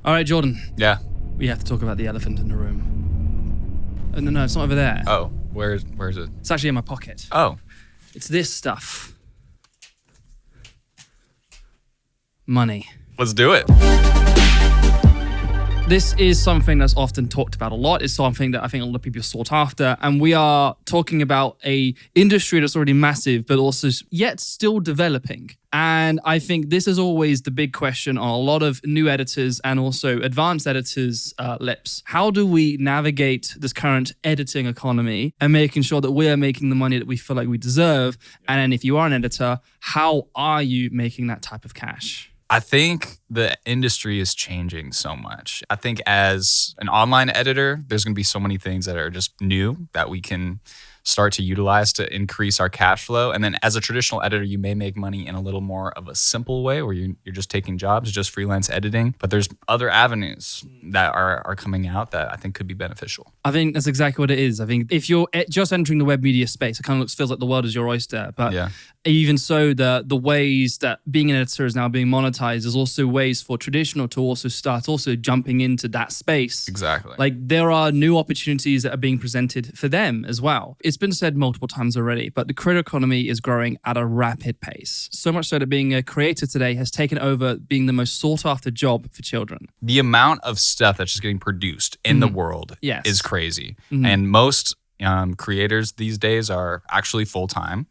All right, Jordan. Yeah. We have to talk about the elephant in the room. Oh, no, it's not over there. Oh, where is it? It's actually in my pocket. Oh. It's this stuff. Money. Let's do it. This is something that's often talked about a lot. It's something that I think a lot of people are sought after. And we are talking about a industry that's already massive, but also yet still developing. And I think this is always the big question on a lot of new editors and also advanced editors' lips. How do we navigate this current editing economy and making sure that we are making the money that we feel like we deserve? And then if you are an editor, how are you making that type of cash? I think the industry is changing so much. I think as an online editor, there's going to be so many things that are just new that we can start to utilize to increase our cash flow. And then as a traditional editor, you may make money in a little more of a simple way where you're just taking jobs, just freelance editing. But there's other avenues that are coming out that I think could be beneficial. I think that's exactly what it is. I think if you're just entering the web media space, it kind of feels like the world is your oyster. But yeah. Even so, the ways that being an editor is now being monetized, there's also ways for traditional to also start also jumping into that space. Exactly. Like there are new opportunities that are being presented for them as well. It's been said multiple times already, but the creator economy is growing at a rapid pace. So much so that being a creator today has taken over being the most sought after job for children. The amount of stuff that's just getting produced in the world is crazy. And most creators these days are actually full-time,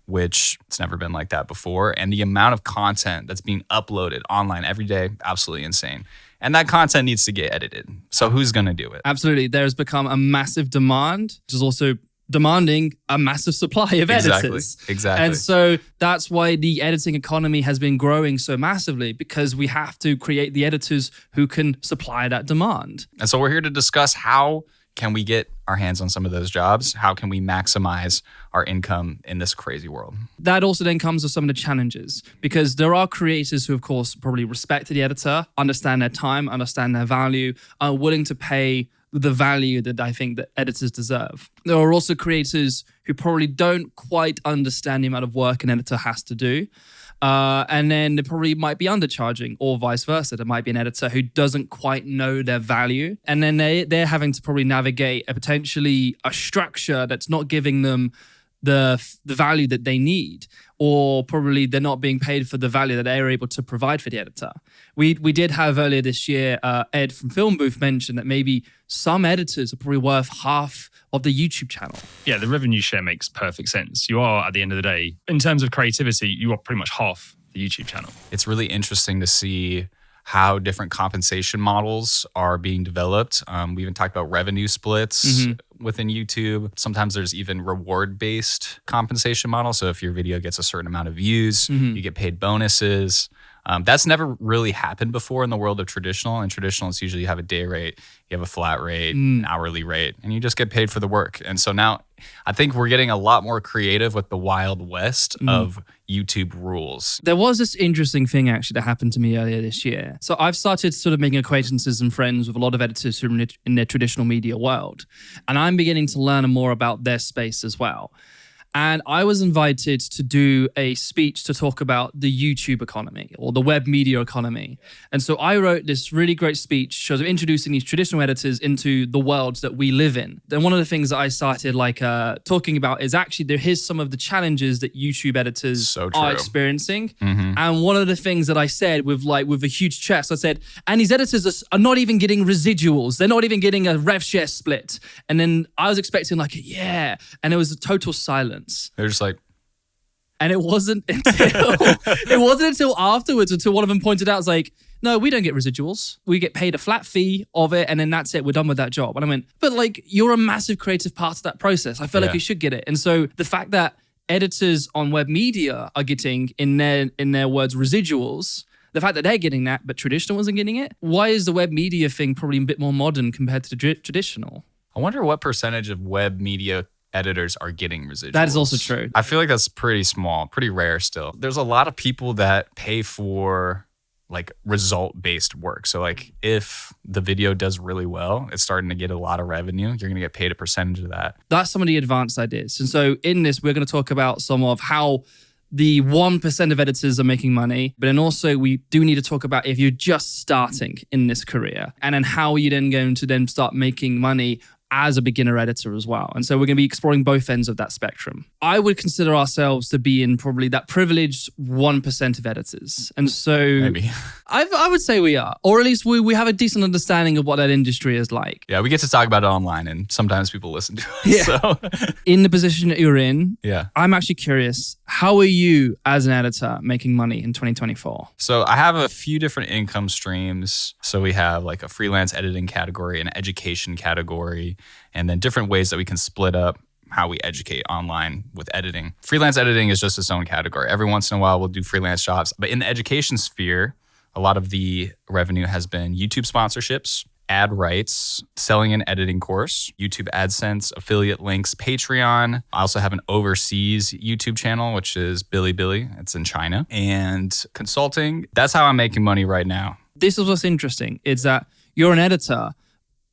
which it's never been like that before. And the amount of content that's being uploaded online every day, absolutely insane. And that content needs to get edited. So who's going to do it? Absolutely. There's become a massive demand, which is also demanding a massive supply of editors. Exactly. And so that's why the editing economy has been growing so massively, because we have to create the editors who can supply that demand. And so we're here to discuss how can we get our hands on some of those jobs? How can we maximize our income in this crazy world? That also then comes with some of the challenges, because there are creators who, of course, probably respect the editor, understand their time, understand their value, are willing to pay the value that I think that editors deserve. There are also creators who probably don't quite understand the amount of work an editor has to do. And then they probably might be undercharging, or vice versa. There might be an editor who doesn't quite know their value. And then they're having to probably navigate potentially a structure that's not giving them the value that they need, or probably they're not being paid for the value that they're able to provide for the editor. We did have earlier this year, Ed from Film Booth mentioned that maybe some editors are probably worth half of the YouTube channel. Yeah, the revenue share makes perfect sense. You are, at the end of the day, in terms of creativity, you are pretty much half the YouTube channel. It's really interesting to see how different compensation models are being developed. We even talked about revenue splits within YouTube. Sometimes there's even reward-based compensation models. So if your video gets a certain amount of views, you get paid bonuses. That's never really happened before in the world of traditional. In traditional, it's usually you have a day rate, you have a flat rate, an hourly rate, and you just get paid for the work. And so now I think we're getting a lot more creative with the Wild West of YouTube rules. There was this interesting thing actually that happened to me earlier this year. So I've started sort of making acquaintances and friends with a lot of editors who are in their traditional media world. And I'm beginning to learn more about their space as well. And I was invited to do a speech to talk about the YouTube economy or the web media economy. And so I wrote this really great speech sort of introducing these traditional editors into the world that we live in. And one of the things that I started talking about is actually here's some of the challenges that YouTube editors are experiencing. And one of the things that I said with a huge chest, I said, and these editors are not even getting residuals. They're not even getting a rev share split. And then I was expecting and there was a total silence. They're just like, and it wasn't until afterwards, until one of them pointed out, it's like, no, we don't get residuals. We get paid a flat fee of it, and then that's it. We're done with that job. And I went, but you're a massive creative part of that process. I feel like you should get it. And so the fact that editors on web media are getting, in their words, residuals, the fact that they're getting that, but traditional wasn't getting it, why is the web media thing probably a bit more modern compared to the traditional? I wonder what percentage of web media editors are getting residuals. That is also true. I feel like that's pretty small, pretty rare still. There's a lot of people that pay for result-based work. So if the video does really well, it's starting to get a lot of revenue, you're going to get paid a percentage of that. That's some of the advanced ideas. And so in this, we're going to talk about some of how the 1% of editors are making money, but then also we do need to talk about if you're just starting in this career, and then how are you then going to then start making money as a beginner editor as well. And so we're going to be exploring both ends of that spectrum. I would consider ourselves to be in probably that privileged 1% of editors. And so Maybe. I would say we are, or at least we have a decent understanding of what that industry is like. Yeah, we get to talk about it online and sometimes people listen to us. Yeah. So In the position that you're in, yeah. I'm actually curious, how are you as an editor making money in 2024? So I have a few different income streams. So we have like a freelance editing category, an education category, and then different ways that we can split up how we educate online with editing. Freelance editing is just its own category. Every once in a while, we'll do freelance jobs. But in the education sphere, a lot of the revenue has been YouTube sponsorships, ad rights, selling an editing course, YouTube AdSense, affiliate links, Patreon. I also have an overseas YouTube channel, which is Bilibili. It's in China. And consulting. That's how I'm making money right now. This is what's interesting, is that you're an editor,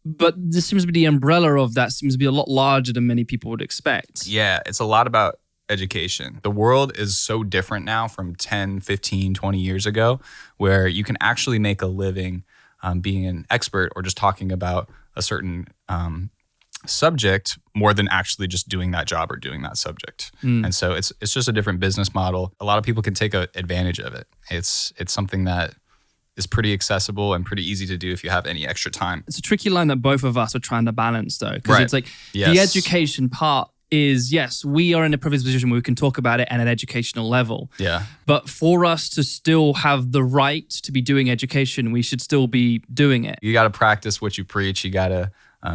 but this seems to be the umbrella of that seems to be a lot larger than many people would expect. Yeah, it's a lot about education. The world is so different now from 10, 15, 20 years ago, where you can actually make a living being an expert or just talking about a certain subject more than actually just doing that job or doing that subject. And so it's just a different business model. A lot of people can take advantage of it. It's something that is pretty accessible and pretty easy to do if you have any extra time. It's a tricky line that both of us are trying to balance, though, because Right. it's like Yes. the education part is, yes, we are in a privileged position where we can talk about it at an educational level. Yeah. But for us to still have the right to be doing education, we should still be doing it. You got to practice what you preach. You got to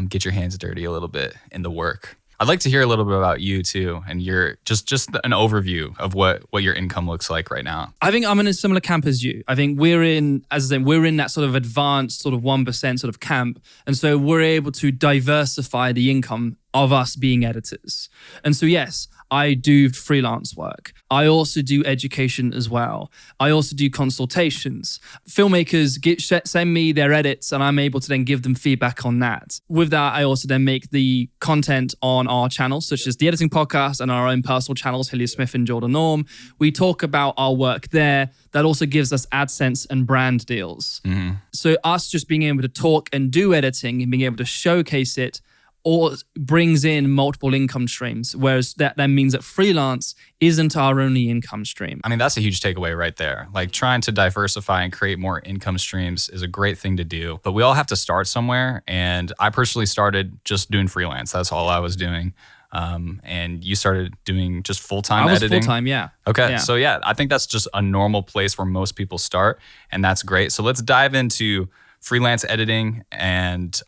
get your hands dirty a little bit in the work. I'd like to hear a little bit about you too, and your just an overview of what your income looks like right now. I think I'm in a similar camp as you. I think we're in that sort of advanced sort of 1% sort of camp. And so we're able to diversify the income of us being editors. And so, yes, I do freelance work. I also do education as well. I also do consultations. Filmmakers send me their edits and I'm able to then give them feedback on that. With that, I also then make the content on our channels, such as the editing podcast and our own personal channels, Hillier Smith and Jordan Orme. We talk about our work there. That also gives us AdSense and brand deals. Mm-hmm. So us just being able to talk and do editing and being able to showcase it or brings in multiple income streams, whereas that then means that freelance isn't our only income stream. I mean, that's a huge takeaway right there. Like trying to diversify and create more income streams is a great thing to do, but we all have to start somewhere. And I personally started just doing freelance. That's all I was doing. And you started doing just full-time editing? I was full-time, yeah. Okay, Yeah. So yeah, I think that's just a normal place where most people start, and that's great. So let's dive into freelance editing and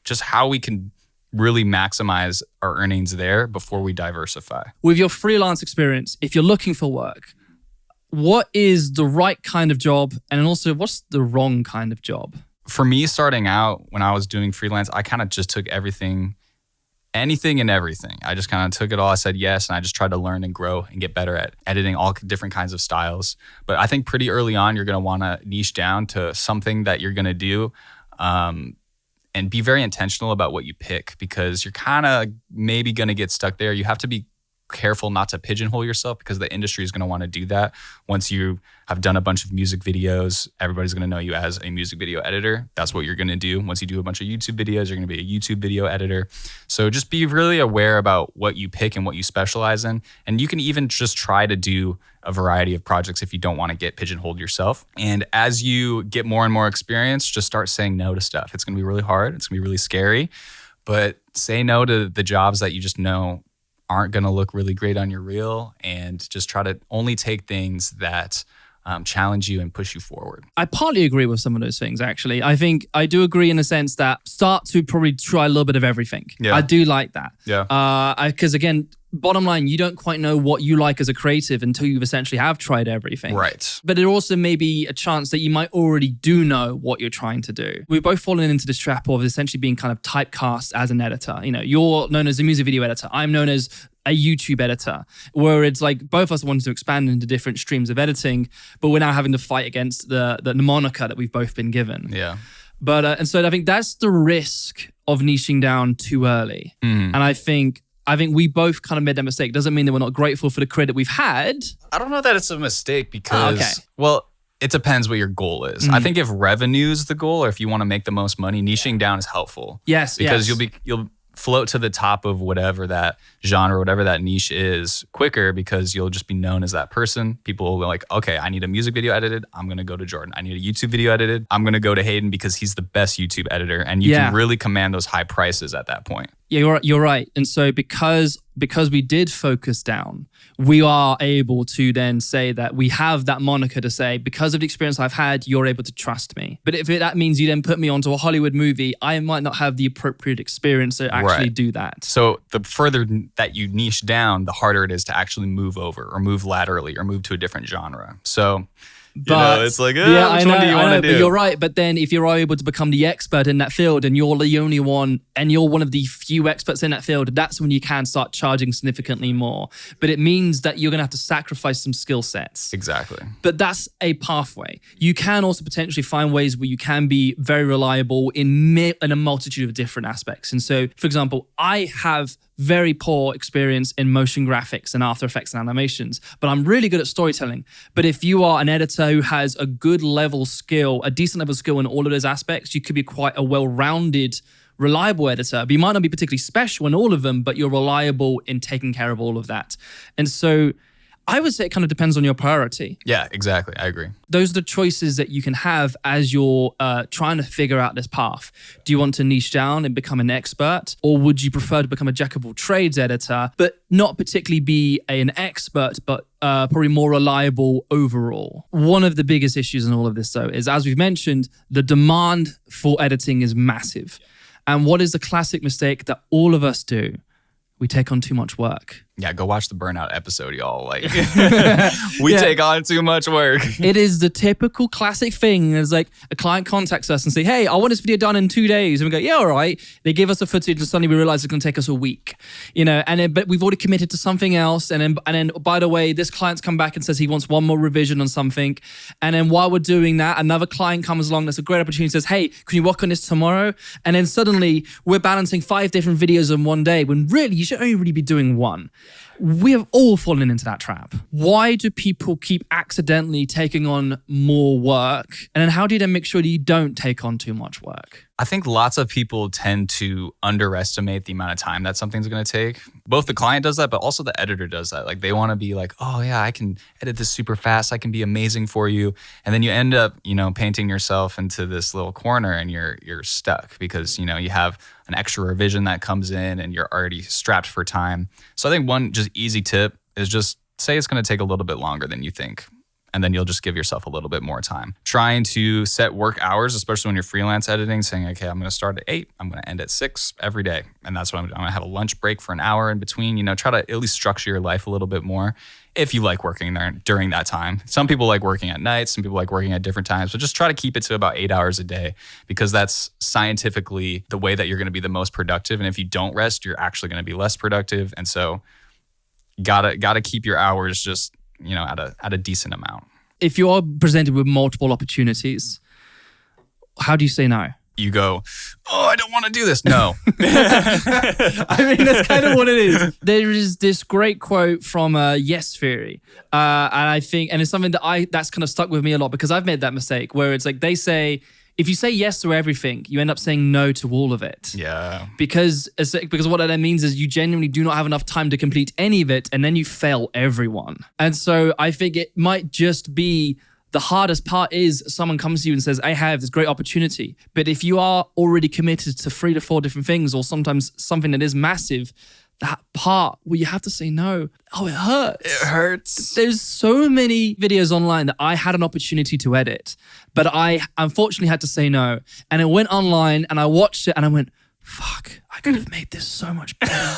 just how we can really maximize our earnings there before we diversify. With your freelance experience, if you're looking for work, what is the right kind of job? And then also, what's the wrong kind of job? For me, starting out when I was doing freelance, I kind of just took anything and everything. I just kind of took it all. I said yes, and I just tried to learn and grow and get better at editing all different kinds of styles. But I think pretty early on, you're going to want to niche down to something that you're going to do. And be very intentional about what you pick, because you're kind of maybe going to get stuck there. You have to be careful not to pigeonhole yourself, because the industry is going to want to do that. Once you have done a bunch of music videos, everybody's going to know you as a music video editor. That's what you're going to do. Once you do a bunch of YouTube videos, you're going to be a YouTube video editor. So just be really aware about what you pick and what you specialize in. And you can even just try to do a variety of projects if you don't want to get pigeonholed yourself. And as you get more and more experience, just start saying no to stuff. It's going to be really hard. It's going to be really scary, but say no to the jobs that you just know aren't going to look really great on your reel, and just try to only take things that challenge you and push you forward. I partly agree with some of those things, actually. I think I do agree in the sense that start to probably try a little bit of everything. Yeah. I do like that. Yeah. Because again, bottom line, you don't quite know what you like as a creative until you essentially have tried everything. Right. But there also may be a chance that you might already do know what you're trying to do. We've both fallen into this trap of essentially being kind of typecast as an editor. You know, you're known as a music video editor. I'm known as a YouTube editor, where it's like both of us wanted to expand into different streams of editing, but we're now having to fight against the moniker that we've both been given. Yeah. But and so I think that's the risk of niching down too early. And I think I think we both kind of made that mistake. Doesn't mean that we're not grateful for the credit we've had. I don't know that it's a mistake because, okay. well, it depends what your goal is. I think if revenue is the goal, or if you want to make the most money, niching down is helpful. Yes, because you'll float to the top of whatever that genre, whatever that niche is quicker, because you'll just be known as that person. People will be like, okay, I need a music video edited, I'm going to go to Jordan. I need a YouTube video edited, I'm going to go to Hayden because he's the best YouTube editor. And you can really command those high prices at that point. Yeah, you're right. And so because we did focus down, we are able to then say that we have that moniker to say, because of the experience I've had, you're able to trust me. But if that means you then put me onto a Hollywood movie, I might not have the appropriate experience to actually do that. So the further that you niche down, the harder it is to actually move over or move laterally or move to a different genre. So... But it's like, which one do you want to do? But you're right. But then if you're able to become the expert in that field and you're the only one and you're one of the few experts in that field, that's when you can start charging significantly more. But it means that you're going to have to sacrifice some skill sets. Exactly. But that's a pathway. You can also potentially find ways where you can be very reliable in a multitude of different aspects. And so, for example, I have very poor experience in motion graphics and After Effects and animations, but I'm really good at storytelling. But if you are an editor who has a good level skill, a decent level skill in all of those aspects, you could be quite a well-rounded, reliable editor. But you might not be particularly special in all of them, but you're reliable in taking care of all of that. And so I would say it kind of depends on your priority. Yeah, exactly. I agree. Those are the choices that you can have as you're trying to figure out this path. Do you want to niche down and become an expert? Or would you prefer to become a jack of all trades editor, but not particularly be an expert, but probably more reliable overall? One of the biggest issues in all of this, though, is, as we've mentioned, the demand for editing is massive. And what is the classic mistake that all of us do? We take on too much work. Yeah, go watch the Burnout episode, y'all. Like, we take on too much work. It is the typical classic thing. It's like a client contacts us and say, hey, I want this video done in 2 days. And we go, yeah, all right. They give us the footage and suddenly we realize it's going to take us a week. But we've already committed to something else. And then, by the way, this client's come back and says he wants one more revision on something. And then while we're doing that, another client comes along that's a great opportunity, says, hey, can you work on this tomorrow? And then suddenly we're balancing 5 different videos in one day when really you should only really be doing one. We have all fallen into that trap. Why do people keep accidentally taking on more work? And then how do you then make sure that you don't take on too much work? I think lots of people tend to underestimate the amount of time that something's going to take. Both the client does that, but also the editor does that. Like, they want to be like, oh yeah, I can edit this super fast. I can be amazing for you. And then you end up, painting yourself into this little corner and you're stuck because, you have an extra revision that comes in and you're already strapped for time. So I think one just easy tip is just say it's going to take a little bit longer than you think. And then you'll just give yourself a little bit more time. Trying to set work hours, especially when you're freelance editing, saying, okay, I'm going to start at 8, I'm going to end at 6 every day. And that's what I'm going to have a lunch break for an hour in between. Try to at least structure your life a little bit more if you like working there during that time. Some people like working at night, some people like working at different times, but just try to keep it to about 8 hours a day because that's scientifically the way that you're going to be the most productive. And if you don't rest, you're actually going to be less productive. And so gotta keep your hours just at a decent amount. If you are presented with multiple opportunities, how do you say no? You go, oh, I don't want to do this. No. I mean, that's kind of what it is. There is this great quote from Yes Theory. And I think, and it's something that's kind of stuck with me a lot because I've made that mistake where it's like they say, if you say yes to everything, you end up saying no to all of it. Yeah. Because what that means is you genuinely do not have enough time to complete any of it, and then you fail everyone. And so I think it might just be the hardest part is someone comes to you and says, I have this great opportunity. But if you are already committed to 3 to 4 different things, or sometimes something that is massive, that part where you have to say no, it hurts. It hurts. There's so many videos online that I had an opportunity to edit, but I unfortunately had to say no. And it went online and I watched it and I went, fuck, I could have made this so much better.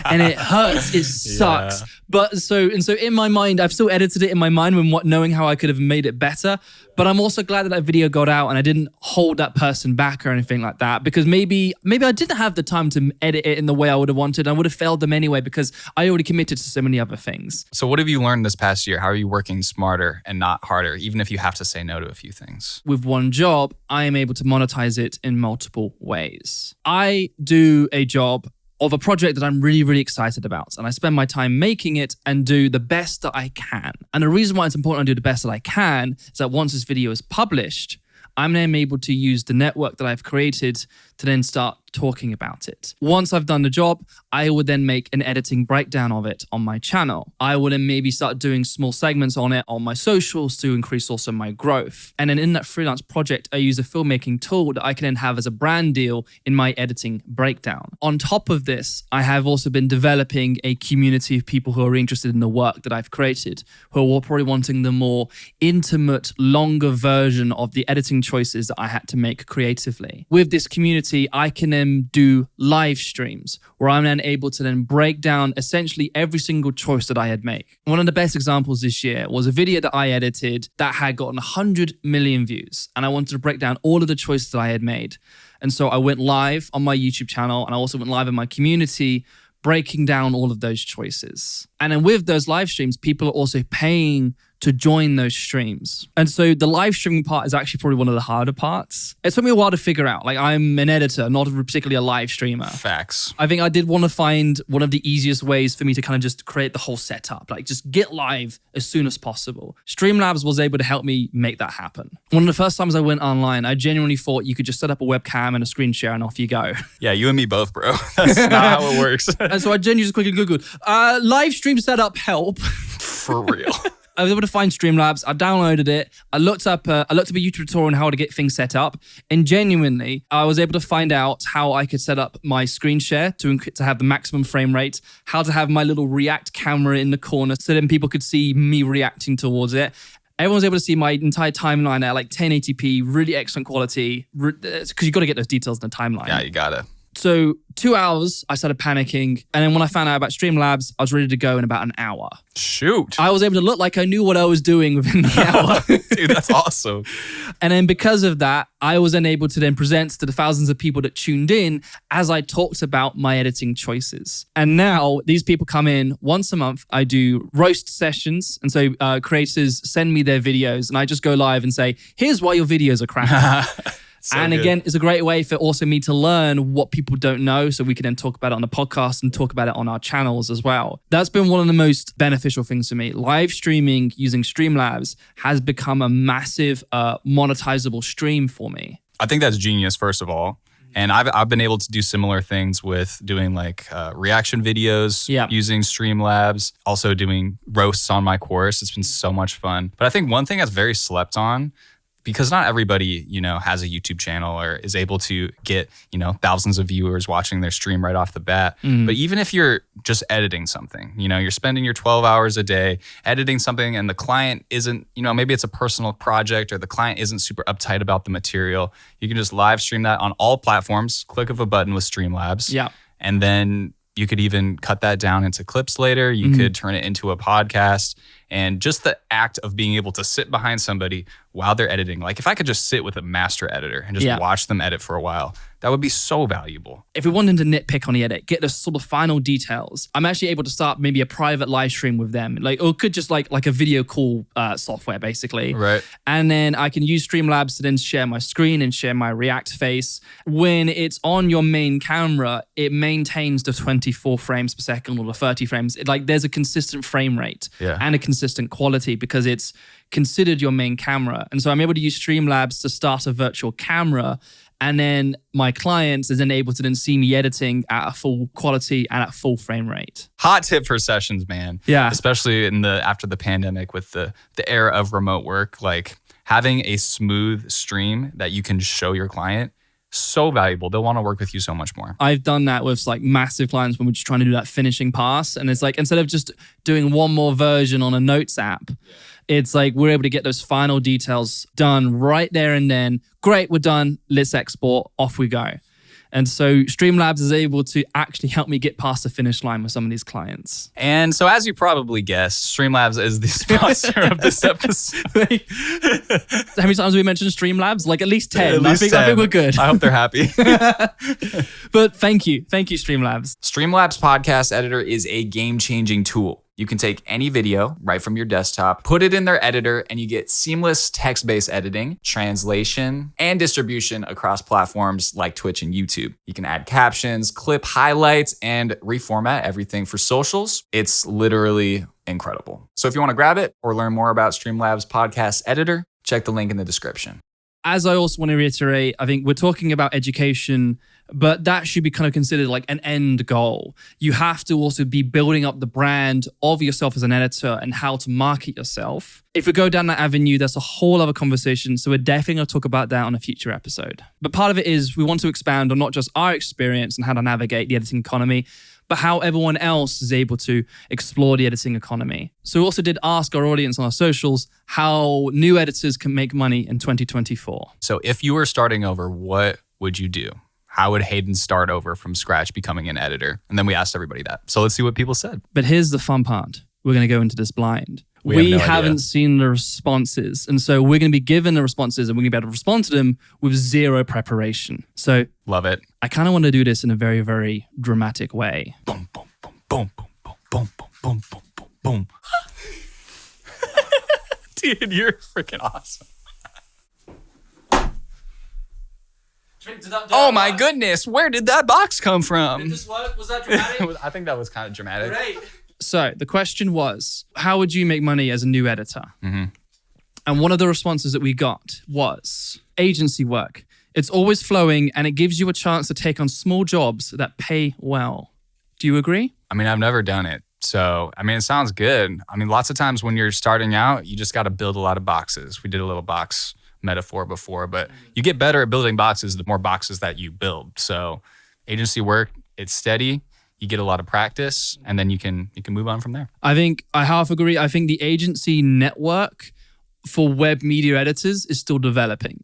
And it hurts. It sucks. Yeah. But so in my mind, I've still edited it in my mind knowing how I could have made it better. But I'm also glad that video got out and I didn't hold that person back or anything like that, because maybe I didn't have the time to edit it in the way I would have wanted. I would have failed them anyway because I already committed to so many other things. So what have you learned this past year? How are you working smarter and not harder, even if you have to say no to a few things? With one job, I am able to monetize it in multiple ways. I do a job of a project that I'm really, really excited about. And I spend my time making it and do the best that I can. And the reason why it's important I do the best that I can is that once this video is published, I'm then able to use the network that I've created to then start talking about it. Once I've done the job, I would then make an editing breakdown of it on my channel. I would then maybe start doing small segments on it on my socials to increase also my growth. And then in that freelance project, I use a filmmaking tool that I can then have as a brand deal in my editing breakdown. On top of this, I have also been developing a community of people who are interested in the work that I've created, who are probably wanting the more intimate, longer version of the editing choices that I had to make creatively. With this community, I can then do live streams where I'm then able to then break down essentially every single choice that I had made. One of the best examples this year was a video that I edited that had gotten 100 million views. And I wanted to break down all of the choices that I had made. And so I went live on my YouTube channel and I also went live in my community breaking down all of those choices. And then with those live streams, people are also paying to join those streams. And so the live streaming part is actually probably one of the harder parts. It took me a while to figure out. Like, I'm an editor, not particularly a live streamer. Facts. I think I did want to find one of the easiest ways for me to kind of just create the whole setup, like just get live as soon as possible. Streamlabs was able to help me make that happen. One of the first times I went online, I genuinely thought you could just set up a webcam and a screen share and off you go. Yeah, you and me both, bro. That's not how it works. And so I genuinely just quickly Googled, live stream setup help. For real. I was able to find Streamlabs. I downloaded it. I looked up a YouTube tutorial on how to get things set up. And genuinely, I was able to find out how I could set up my screen share to have the maximum frame rate, how to have my little React camera in the corner so then people could see me reacting towards it. Everyone was able to see my entire timeline at like 1080p, really excellent quality, because you got to get those details in the timeline. Yeah, you gotta. So 2 hours, I started panicking. And then when I found out about Streamlabs, I was ready to go in about an hour. Shoot. I was able to look like I knew what I was doing within the hour. Dude, that's awesome. And then because of that, I was then able to then present to the thousands of people that tuned in as I talked about my editing choices. And now these people come in once a month. I do roast sessions. And so creators send me their videos and I just go live and say, here's why your videos are crap. So and good. again, it's a great way for also me to learn what people don't know so we can then talk about it on the podcast and talk about it on our channels as well. That's been one of the most beneficial things for me. Live streaming using Streamlabs has become a massive monetizable stream for me. I think that's genius, first of all. And I've been able to do similar things with doing like reaction videos using Streamlabs, also doing roasts on my course. It's been so much fun. But I think one thing that's very slept on, because not everybody, has a YouTube channel or is able to get, thousands of viewers watching their stream right off the bat. But even if you're just editing something, you're spending your 12 hours a day editing something and the client isn't, maybe it's a personal project or the client isn't super uptight about the material, you can just live stream that on all platforms, click of a button with Streamlabs. Yeah. And then you could even cut that down into clips later. You could turn it into a podcast. And just the act of being able to sit behind somebody while they're editing. Like if I could just sit with a master editor and just watch them edit for a while, that would be so valuable. If we wanted to nitpick on the edit, get the sort of final details, I'm actually able to start maybe a private live stream with them. Or it could just like a video call software basically. Right. And then I can use Streamlabs to then share my screen and share my React face. When it's on your main camera, it maintains the 24 frames per second or the 30 frames. There's a consistent frame rate and a consistent quality because it's considered your main camera. And so I'm able to use Streamlabs to start a virtual camera. And then my clients is then able to then see me editing at a full quality and at full frame rate. Hot tip for sessions, man. Yeah. Especially after the pandemic with the era of remote work, like having a smooth stream that you can show your client, so valuable. They'll want to work with you so much more. I've done that with like massive clients when we're just trying to do that finishing pass. And it's like, instead of just doing one more version on a notes app, it's like we're able to get those final details done right there and then. Great, we're done. Let's export. Off we go. And so Streamlabs is able to actually help me get past the finish line with some of these clients. And so as you probably guessed, Streamlabs is the sponsor of this episode. How many times have we mentioned Streamlabs? Like at least 10. At least I 10. think we're good. I hope they're happy. But thank you. Thank you, Streamlabs. Streamlabs Podcast Editor is a game-changing tool. You can take any video right from your desktop, put it in their editor, and you get seamless text-based editing, translation, and distribution across platforms like Twitch and YouTube. You can add captions, clip highlights, and reformat everything for socials. It's literally incredible. So if you want to grab it or learn more about Streamlabs podcast editor, check the link in the description. As I also want to reiterate, I think we're talking about education, but that should be kind of considered like an end goal. You have to also be building up the brand of yourself as an editor and how to market yourself. If we go down that avenue, that's a whole other conversation. So we're definitely going to talk about that on a future episode. But part of it is we want to expand on not just our experience and how to navigate the editing economy, but how everyone else is able to explore the editing economy. So we also did ask our audience on our socials how new editors can make money in 2024. So if you were starting over, what would you do? How would Hayden start over from scratch becoming an editor? And then we asked everybody that. So let's see what people said. But here's the fun part. We're going to go into this blind. We have no haven't idea. seen the responses. And so we're going to be given the responses and we're going to be able to respond to them with zero preparation. So Love it. I kind of want to do this in a very, very dramatic way. Boom, boom, boom, boom, boom, boom, boom, boom, boom, boom, boom. Dude, you're freaking awesome. Oh my goodness, where did that box come from? Did this work? Was that dramatic? I think that was kind of dramatic. Great. So the question was, how would you make money as a new editor? Mm-hmm. And one of the responses that we got was agency work. It's always flowing and it gives you a chance to take on small jobs that pay well. Do you agree? I mean, I've never done it. So, I mean, it sounds good. I mean, lots of times when you're starting out, you just got to build a lot of boxes. We did a little box metaphor before, but you get better at building boxes the more boxes that you build. So agency work, it's steady. You get a lot of practice and then you can move on from there. I think I half agree. I think the agency network for web media editors is still developing.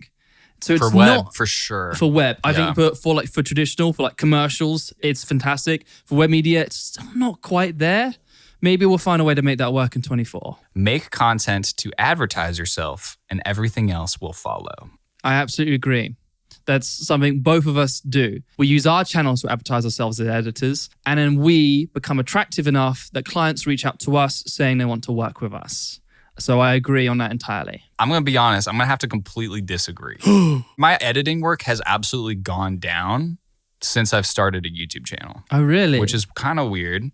So it's For web, not for sure. for web. I Yeah. think for traditional, for like commercials, it's fantastic. For web media, it's still not quite there. Maybe we'll find a way to make that work in 24. Make content to advertise yourself and everything else will follow. I absolutely agree. That's something both of us do. We use our channels to advertise ourselves as editors, and then we become attractive enough that clients reach out to us saying they want to work with us. So I agree on that entirely. I'm going to be honest. I'm going to have to completely disagree. My editing work has absolutely gone down since I've started a YouTube channel, Oh, really? which is kind of weird.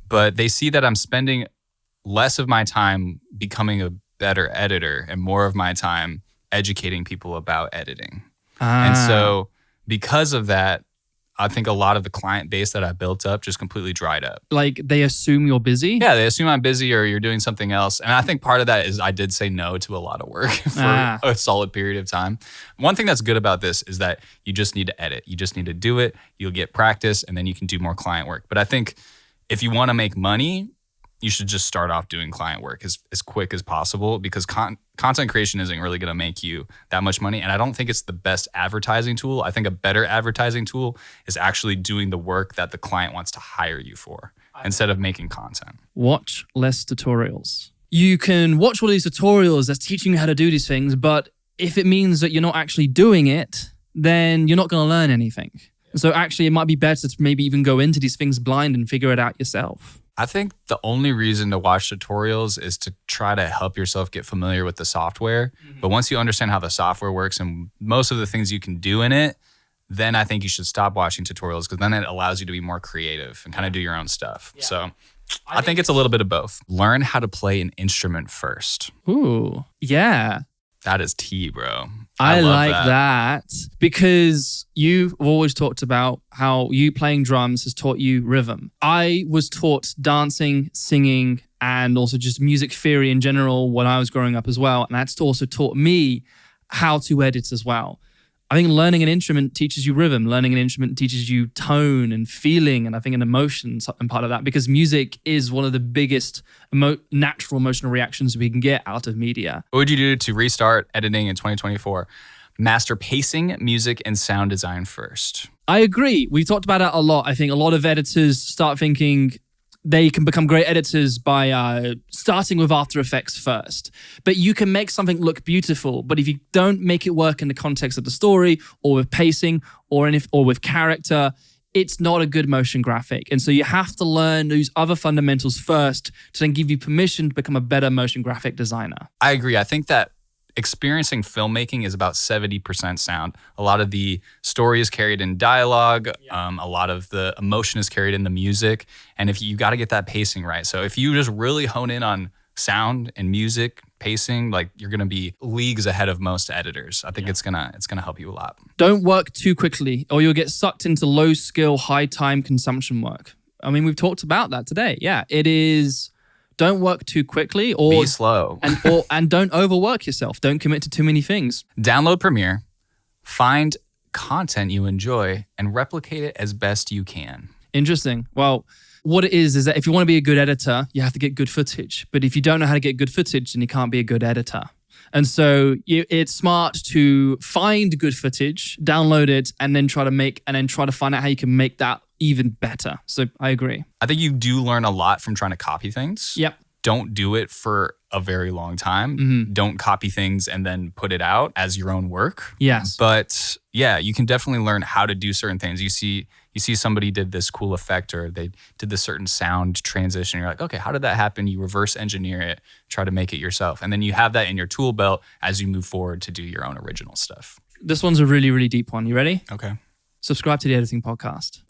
But they see that I'm spending less of my time becoming a better editor and more of my time educating people about editing. And so because of that, I think a lot of the client base that I built up just completely dried up. Like they assume you're busy? Yeah, they assume I'm busy or you're doing something else. And I think part of that is I did say no to a lot of work for a solid period of time. One thing that's good about this is that you just need to edit. You just need to do it. You'll get practice and then you can do more client work. But I think if you want to make money, you should just start off doing client work as quick as possible because content creation isn't really going to make you that much money. And I don't think it's the best advertising tool. I think a better advertising tool is actually doing the work that the client wants to hire you for instead of making content. Watch less tutorials. You can watch all these tutorials that's teaching you how to do these things, but if it means that you're not actually doing it, then you're not going to learn anything. So actually, it might be better to maybe even go into these things blind and figure it out yourself. I think the only reason to watch tutorials is to try to help yourself get familiar with the software. But once you understand how the software works and most of the things you can do in it, then I think you should stop watching tutorials because then it allows you to be more creative and kind of do your own stuff. Yeah. So I think it's a little bit of both. Learn how to play an instrument first. Ooh, yeah. That is tea, bro. I love like that because you've always talked about how you playing drums has taught you rhythm. I was taught dancing, singing, and also just music theory in general when I was growing up as well. And that's also taught me how to edit as well. I think learning an instrument teaches you rhythm. Learning an instrument teaches you tone and feeling, and I think an emotion and part of that because music is one of the biggest natural emotional reactions we can get out of media. What would you do to restart editing in 2024? Master pacing, music, and sound design first. I agree. We've talked about it a lot. I think a lot of editors start thinking they can become great editors by starting with After Effects first. But you can make something look beautiful, but if you don't make it work in the context of the story or with pacing or with character, it's not a good motion graphic. And so you have to learn those other fundamentals first to then give you permission to become a better motion graphic designer. I agree. I think that experiencing filmmaking is about 70% sound. A lot of the story is carried in dialogue. A lot of the emotion is carried in the music. And if you got to get that pacing right. So if you just really hone in on sound and music, pacing, like you're going to be leagues ahead of most editors. I think it's going to help you a lot. Don't work too quickly or you'll get sucked into low skill, high time consumption work. I mean, we've talked about that today. Yeah, it is. Don't work too quickly or be slow and don't overwork yourself. Don't commit to too many things. Download Premiere, find content you enjoy and replicate it as best you can. Interesting. Well, what it is that if you want to be a good editor, you have to get good footage. But if you don't know how to get good footage, then you can't be a good editor. And so it's smart to find good footage, download it, and then try to find out how you can make that even better. So I agree. I think you do learn a lot from trying to copy things. Yep. Don't do it for a very long time. Mm-hmm. Don't copy things and then put it out as your own work. Yes. But yeah, you can definitely learn how to do certain things. You see somebody did this cool effect or they did this certain sound transition. You're like, okay, how did that happen? You reverse engineer it, try to make it yourself. And then you have that in your tool belt as you move forward to do your own original stuff. This one's a really, really deep one. You ready? Okay. Subscribe to the Editing Podcast.